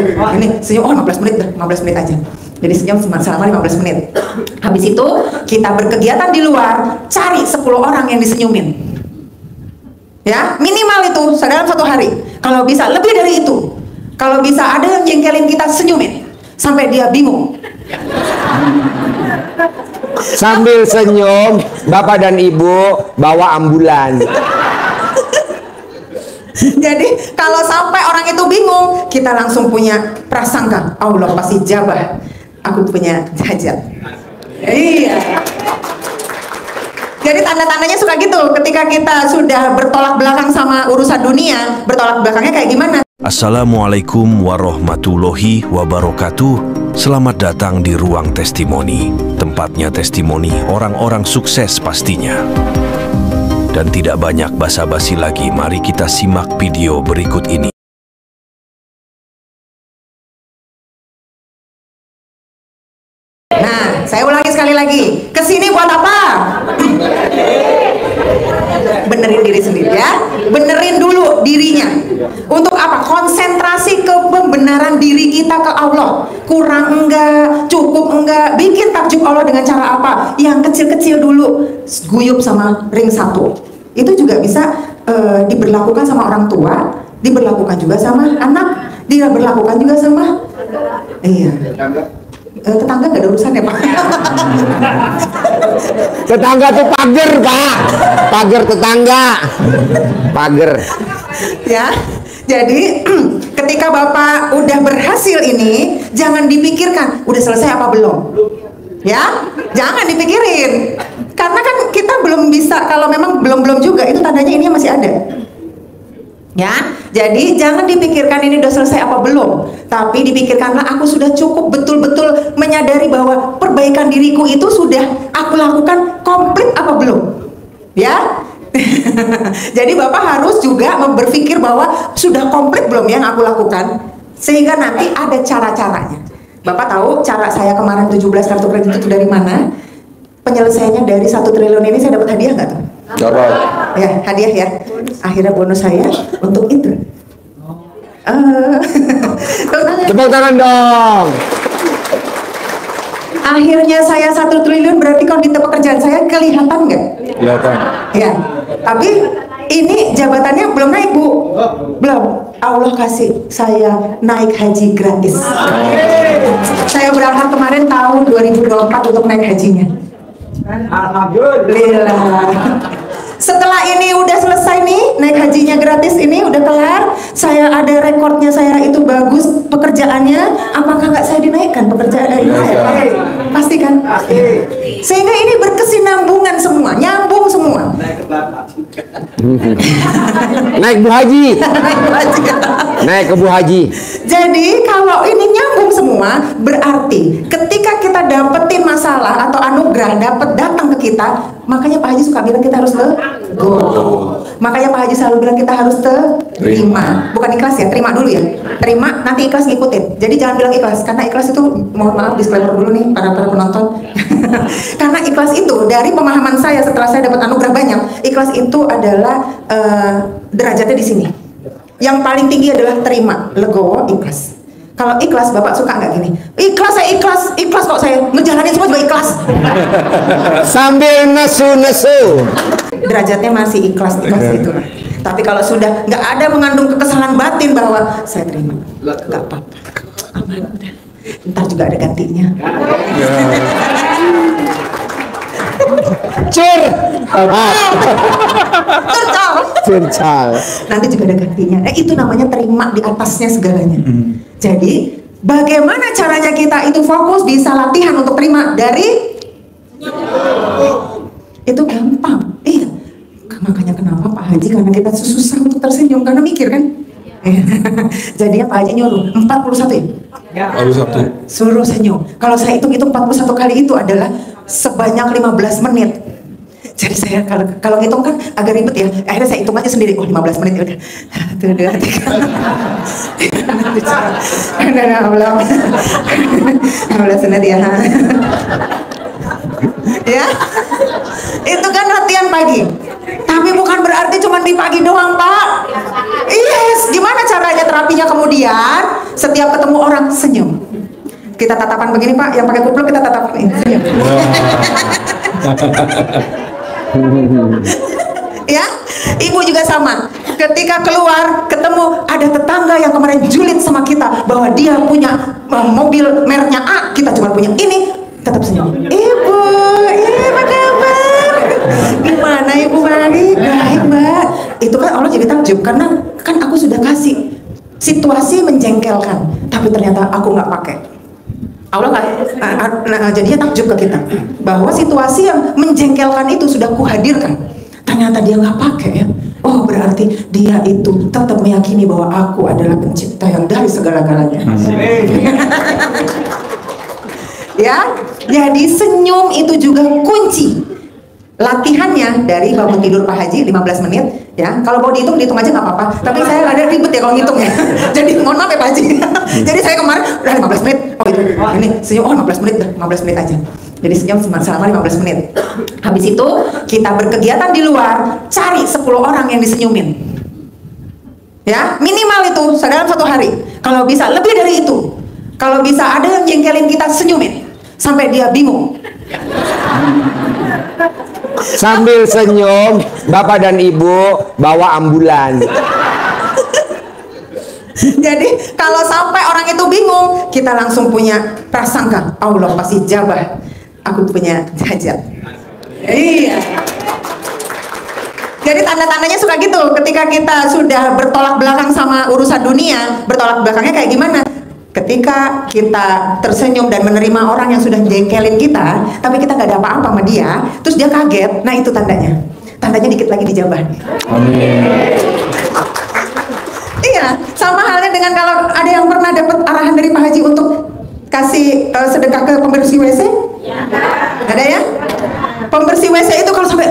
Ini senyum, oh 15 menit dah, 15 menit aja. Jadi senyum selama 15 menit. Habis itu kita berkegiatan di luar, cari 10 orang yang disenyumin. Ya, minimal itu dalam 1 hari. Kalau bisa lebih dari itu. Kalau bisa ada yang jengkelin kita, senyumin sampai dia bingung. Sambil senyum, Bapak dan Ibu bawa ambulans. Jadi kalau sampai orang itu bingung, kita langsung punya prasangka, Allah pasti jabah, aku punya hajat. Iya. Jadi tanda-tandanya suka gitu, ketika kita sudah bertolak belakang sama urusan dunia, bertolak belakangnya kayak gimana? Assalamualaikum warahmatullahi wabarakatuh. Selamat datang di Ruang Testimoni. Tempatnya testimoni orang-orang sukses pastinya. Dan tidak banyak basa-basi lagi, mari kita simak video berikut ini. Nah, saya ulangi sekali lagi. Kesini buat apa? Benerin diri sendiri ya. Benerin dulu dirinya. Untuk apa? Konsentrasi ke pembenaran diri kita ke Allah. Kurang enggak, cukup enggak. Bikin takjub Allah dengan cara apa? Yang kecil-kecil dulu. Guyup sama ring 1. Itu juga bisa diberlakukan sama orang tua, diberlakukan juga sama anak, diberlakukan juga sama tetangga nggak ada urusan ya Pak. Tetangga tuh pagar, Pak. Pagar tetangga. Pagar. Ya. Jadi ketika Bapak udah berhasil ini, jangan dipikirkan udah selesai apa belum. Ya, jangan dipikirin. Karena kan kita belum bisa, kalau memang belum juga, itu tandanya ini masih ada. Ya, jadi jangan dipikirkan ini udah selesai apa belum, tapi dipikirkanlah aku sudah cukup betul-betul menyadari bahwa perbaikan diriku itu sudah aku lakukan komplit apa belum. Ya. Jadi Bapak harus juga berpikir bahwa sudah komplit belum yang aku lakukan, sehingga nanti ada cara-caranya. Bapak tahu cara saya kemarin 17 kartu kredit itu dari mana? Penyelesaiannya dari 1 triliun ini saya dapat hadiah nggak tuh? Dapat. Ya, hadiah ya. Akhirnya bonus saya untuk itu. Tepuk tangan dong. Akhirnya saya 1 triliun, berarti kalau di pekerjaan saya kelihatan nggak? Kelihatan. Ya, tapi ini jabatannya belum naik Bu. Belum. Allah kasih saya naik haji gratis. Saya berangkat kemarin tahun 2024 untuk naik hajinya. Alhamdulillah. Setelah ini udah selesai nih, naik hajinya gratis ini udah kelar, saya ada rekornya, saya itu bagus pekerjaannya, apakah nggak saya dinaikkan pekerjaan dari saya? Pasti kan? Sehingga ini berkesinambungan semua, nyambung semua. Naik Bu Haji. Naik ke Bu Haji. Jadi kalau ini nyambung semua, berarti ketika kita dapetin masalah atau anugerah datang ke kita, makanya Pak Haji suka bilang kita harus go. Makanya Pak Haji selalu bilang kita harus terima. Bukan ikhlas ya, terima dulu ya. Terima, nanti ikhlas ngikutin. Jadi jangan bilang ikhlas, karena ikhlas itu, mohon maaf disclaimer dulu nih para penonton. Karena ikhlas itu dari pemahaman saya setelah saya dapat anugerah banyak, ikhlas itu adalah derajatnya di sini. Yang paling tinggi adalah terima, legowo, ikhlas. Kalau ikhlas, Bapak suka nggak gini? Ikhlas, saya ikhlas, ikhlas kok saya ngejalanin semua juga ikhlas. Sambil nesu-nesu. Derajatnya masih ikhlas gitu. Tapi kalau sudah nggak ada mengandung kekesalan batin bahwa saya terima, nggak apa-apa, aman udah. Ntar juga ada gantinya. Curcal. Nanti juga ada gantinya. Itu namanya terima di atasnya segalanya. Jadi bagaimana caranya kita itu fokus, bisa latihan untuk terima dari itu gampang. Iya. Makanya kenapa Pak Haji, karena kita susah untuk tersenyum karena mikir kan. Jadinya Pak Haji nyuruh 41 ya? 41. Suruh senyum. Kalau saya hitung-hitung 41 kali itu adalah sebanyak 15 menit. Jadi saya kalau ngitung kan agak ribet ya. Akhirnya saya hitung aja sendiri. Oh 15 menit ya udah. 1, 2, 3. 15 menit ya. Ya. Itu kan latihan pagi. Tapi bukan berarti cuma di pagi doang, Pak. Yes, gimana caranya terapinya kemudian? Setiap ketemu senyum. Kita tatapan begini Pak, yang pakai kupluk kita tatapan ini, senyum. Ya, ibu juga sama. Ketika keluar ketemu ada tetangga yang kemarin julid sama kita bahwa dia punya mobil mereknya A, kita cuma punya ini, tetap senyum. Ibu, apa kabar? Gimana Ibu Mari? Baik Mbak. Itu kan Allah jadi takjub karena kan aku sudah kasih. Situasi menjengkelkan, tapi ternyata aku nggak pakai. Allah nggak, jadinya takjub ke kita bahwa situasi yang menjengkelkan itu sudah kuhadirkan. Ternyata dia nggak pakai ya. Oh berarti dia itu tetap meyakini bahwa aku adalah pencipta yang dari segala-galanya. Ya, jadi senyum itu juga kunci. Latihannya dari bangun tidur Pak Haji 15 menit ya. Kalau mau dihitung aja nggak apa-apa. Tapi saya ada ribet ya kalau ngitung ya. Jadi mohon maaf ya Pak Haji. Jadi saya kemarin udah 15 menit. Oh itu ini senyum 15 menit, 15 menit aja. Jadi senyum selama 15 menit. Habis itu kita berkegiatan di luar, cari 10 orang yang disenyumin. Ya, minimal itu dalam satu hari. Kalau bisa lebih dari itu. Kalau bisa ada yang jengkelin kita, senyumin sampai dia bingung. Sambil senyum, Bapak dan Ibu bawa ambulan. Jadi kalau sampai orang itu bingung, kita langsung punya prasangka Allah pasti jabah. Aku punya hajat. Iya. Jadi tanda-tandanya suka gitu. Ketika kita sudah bertolak belakang sama urusan dunia, bertolak belakangnya kayak gimana? Ketika kita tersenyum dan menerima orang yang sudah jengkelin kita, tapi kita nggak ada apa-apa sama dia, terus dia kaget. Nah itu tandanya. Tandanya dikit lagi dijabah. Amin. Iya, sama halnya dengan kalau ada yang pernah dapat arahan dari Pak Haji untuk kasih sedekah ke pembersih WC. Ya. Ada ya? Pembersih WC itu kalau sampai,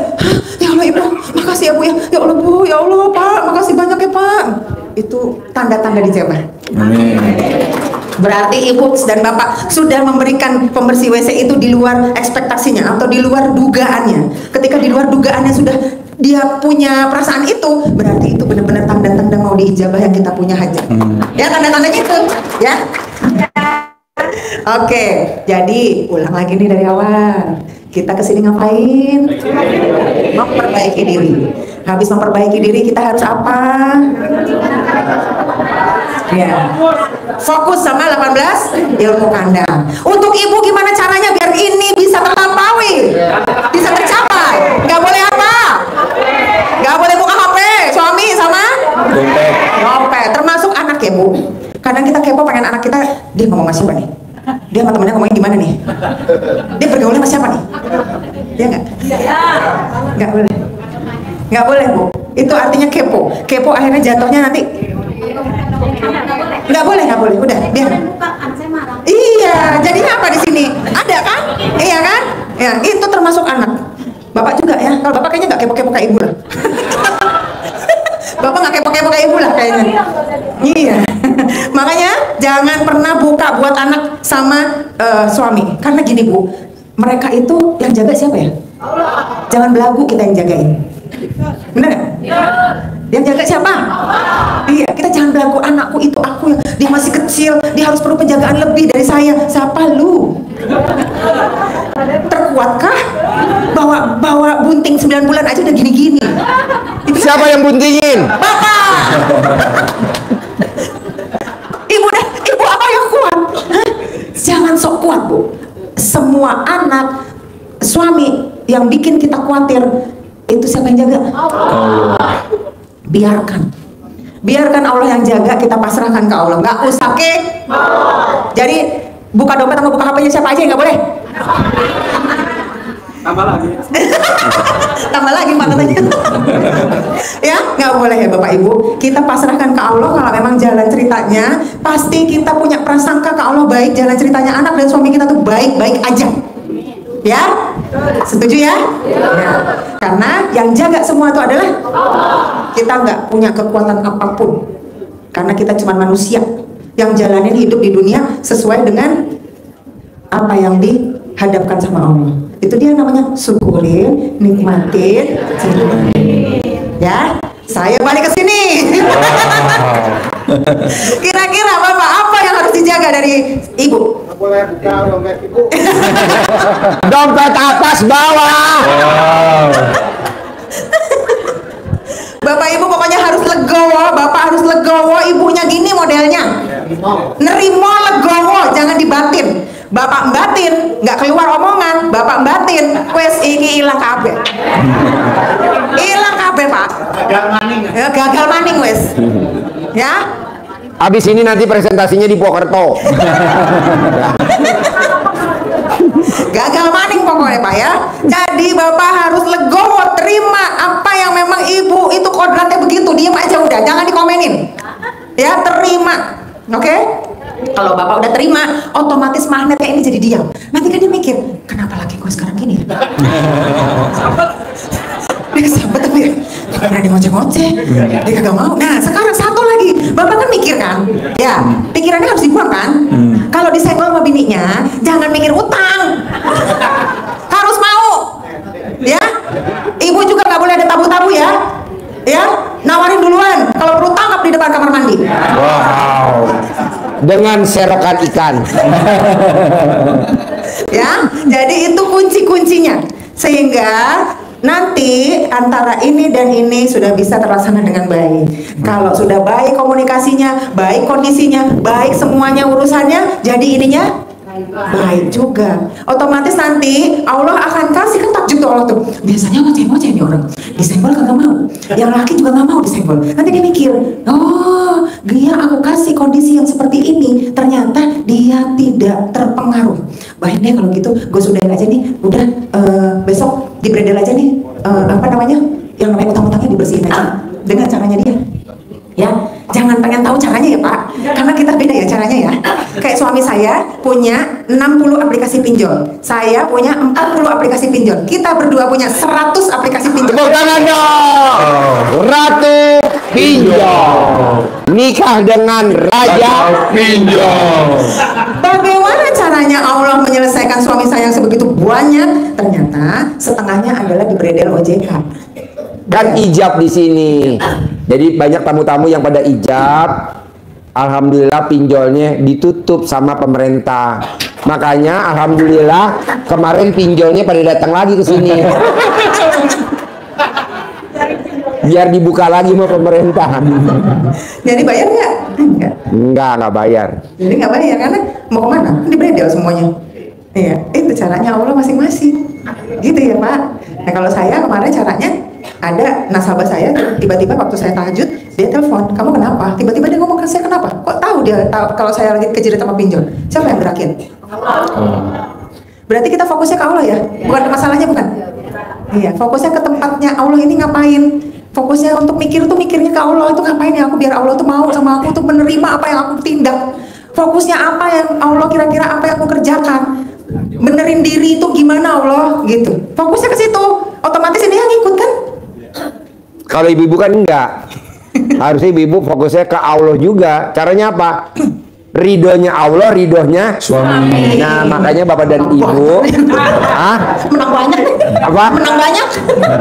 ya Allah Ibu, makasih ya Bu ya, ya Allah Bu, ya Allah Pak, makasih banyak ya Pak. Itu tanda-tanda dijabah. Amin. Berarti Ibu dan Bapak sudah memberikan pembersih WC itu di luar ekspektasinya atau di luar dugaannya. Ketika di luar dugaannya sudah dia punya perasaan itu, berarti itu benar-benar tanda-tanda mau diijabah yang kita punya hajat. Ya tanda-tandanya itu, ya. Oke, jadi ulang lagi nih dari awal. Kita kesini ngapain? Memperbaiki diri. Habis memperbaiki diri kita harus apa? Ya, fokus sama 18 ilmu kandang. Untuk ibu gimana caranya biar ini bisa terlampaui, bisa tercapai? Gak boleh apa? Gak boleh buka HP, suami sama dompet. Termasuk anak ya Bu. Kadang kita kepo pengen anak kita, dia ngomong sama siapa nih? Dia sama temennya ngomongin gimana nih? Dia bergaulnya sama siapa nih? Dia nggak? Nggak boleh. Nggak boleh Bu. Itu artinya kepo. Kepo akhirnya jatuhnya nanti. Nggak boleh, nggak boleh. Udah, biar. Iya, jadinya apa di sini? Ada kan? Iya kan? Ya, itu termasuk anak. Bapak juga ya. Kalau Bapak kayaknya nggak kepo-kepo kayak Ibu lah. Bapak nggak kepo-kepo kayak Ibu lah kayaknya. Iya. Makanya jangan pernah buka buat anak sama suami. Karena gini Bu, mereka itu yang jaga siapa ya? Allah. Jangan belagu kita yang jagain. Bener gak? Ya. Yang jaga siapa? Allah. Iya, kita jangan belagu anakku itu aku yang dia masih kecil, dia harus perlu penjagaan lebih dari saya. Siapa lu? Terkuatkah? Bawa bunting 9 bulan aja udah gini-gini. Siapa yang buntingin? Bapak. Ibu apa yang kuat? Hah? Jangan sok kuat Bu. Semua anak, suami yang bikin kita khawatir itu siapa yang jaga? Allah. Biarkan Allah yang jaga, kita pasrahkan ke Allah. Nggak usah ke. Jadi buka dompet sama buka HP-nya siapa aja nggak boleh. Tambah lagi. Tambah lagi maknanya. Ya, nggak boleh ya Bapak Ibu. Kita pasrahkan ke Allah. Kalau memang jalan ceritanya, pasti kita punya prasangka ke Allah baik. Jalan ceritanya anak dan suami kita tuh baik-baik aja. Ya, setuju ya? Ya. Karena yang jaga semua itu adalah kita nggak punya kekuatan apapun. Karena kita cuma manusia yang jalanin hidup di dunia sesuai dengan apa yang dihadapkan sama Allah. Itu dia namanya syukurin, nikmatin, jalanin. Ya, saya balik ke sini. Kira-kira Bapak apa yang harus dijaga dari ibu. Dompet atas bawah. Bapak ibu pokoknya harus legowo, bapak harus legowo, ibunya gini modelnya. Nerimo legowo, jangan dibatin. Bapak batin, nggak keluar omongan, bapak batin, wes iki ilang kabeh. Ilang kabeh, Pak. Gagal maning wes. Ya. Abis ini nanti presentasinya di Purwokerto. Gagal maning pokoknya, Pak ya. Jadi bapak harus legowo, terima apa yang memang ibu itu kodratnya begitu, diem aja udah, jangan dikomenin. Ya, terima. Oke? Kalau bapak udah terima, otomatis magnetnya ini jadi diam. Nanti kan dia mikir, kenapa laki gue sekarang gini? Dia kesambet tapi gak pernah ngoceh-ngoceh, dia kagak mau. Nah sekarang satu lagi, bapak kan mikir kan, ya pikirannya harus dibuang kan. Kalau disenggol sama bininya, jangan mikir utang, harus mau. Ya, ibu juga nggak boleh ada tabu-tabu ya. Ya, nawarin duluan. Kalau perlu tangkap di depan kamar mandi. Wow. Dengan serokan ikan. Ya, jadi itu kunci-kuncinya. Sehingga nanti antara ini dan ini sudah bisa terlaksana dengan baik. Kalau sudah baik komunikasinya, baik kondisinya, baik semuanya urusannya, jadi ininya baik juga. Otomatis nanti Allah akan kasih, kan takjub tuh Allah tuh. Biasanya ngoceh-ngoceh nih orang, disenggol kagak mau. Yang laki juga nggak mau disenggol. Nanti dia mikir, oh dia aku kasih kondisi yang seperti ini, ternyata dia tidak terpengaruh. Baik deh kalau gitu, gue sudahin aja nih. Udah besok dibredel aja nih. Apa namanya? Yang namanya utang-utangnya dibersihin aja dengan caranya dia. Ya, jangan pengen tahu caranya ya Pak, karena kita beda ya caranya ya. Kayak suami saya punya 60 aplikasi pinjol, saya punya 40 aplikasi pinjol, kita berdua punya 100 aplikasi pinjol. Tepuk tangan dong, Ratu Pinjol, nikah dengan Raja Pinjol. Bagaimana caranya Allah menyelesaikan suami saya yang sebegitu banyak? Ternyata setengahnya adalah di bredel OJK. Kan ijab di sini. Jadi banyak tamu-tamu yang pada ijab. Alhamdulillah pinjolnya ditutup sama pemerintah. Makanya alhamdulillah kemarin pinjolnya pada datang lagi ke sini. Biar dibuka lagi sama pemerintah. Jadi bayar nggak? Enggak bayar. Jadi nggak bayar karena mau kemana? Di bredel semuanya. Iya, itu caranya Allah masing-masing. Gitu ya Pak. Nah kalau saya kemarin caranya, ada nasabah saya tiba-tiba waktu saya tahajud dia telepon, kamu kenapa? Tiba-tiba dia ngomong ke saya, kenapa? Kok tahu dia tahu kalau saya lagi kejerit sama pinjol? Siapa yang gerakin? Berarti kita fokusnya ke Allah ya, bukan ke masalahnya, bukan? Iya, fokusnya ke tempatnya Allah ini ngapain? Fokusnya untuk mikir tuh mikirnya ke Allah itu ngapain ya? Aku biar Allah tuh mau sama aku tuh menerima apa yang aku tindak. Fokusnya apa yang Allah kira-kira apa yang aku kerjakan? Benerin diri itu gimana Allah gitu. Fokusnya ke situ, otomatis ini yang ikut kan? Kalau ibu-ibu kan enggak. Harusnya ibu-ibu fokusnya ke Allah juga. Caranya apa? Ridhonya Allah, ridhonya suami. Nah, makanya bapak dan ibu menang banyak. Apa? Menang banyak.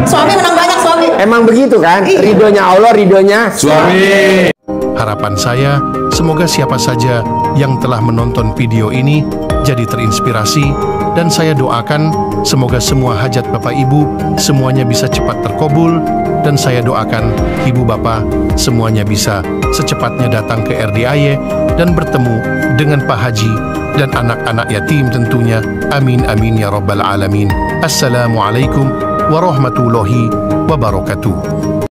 Suami menang banyak suami. Emang begitu kan? Ridhonya Allah, ridhonya Suami. Harapan saya, semoga siapa saja yang telah menonton video ini jadi terinspirasi, dan saya doakan semoga semua hajat Bapak Ibu semuanya bisa cepat terkabul, dan saya doakan Ibu Bapak semuanya bisa secepatnya datang ke RDIY dan bertemu dengan Pak Haji dan anak-anak yatim tentunya. Amin amin ya rabbal alamin. Assalamualaikum warahmatullahi wabarakatuh.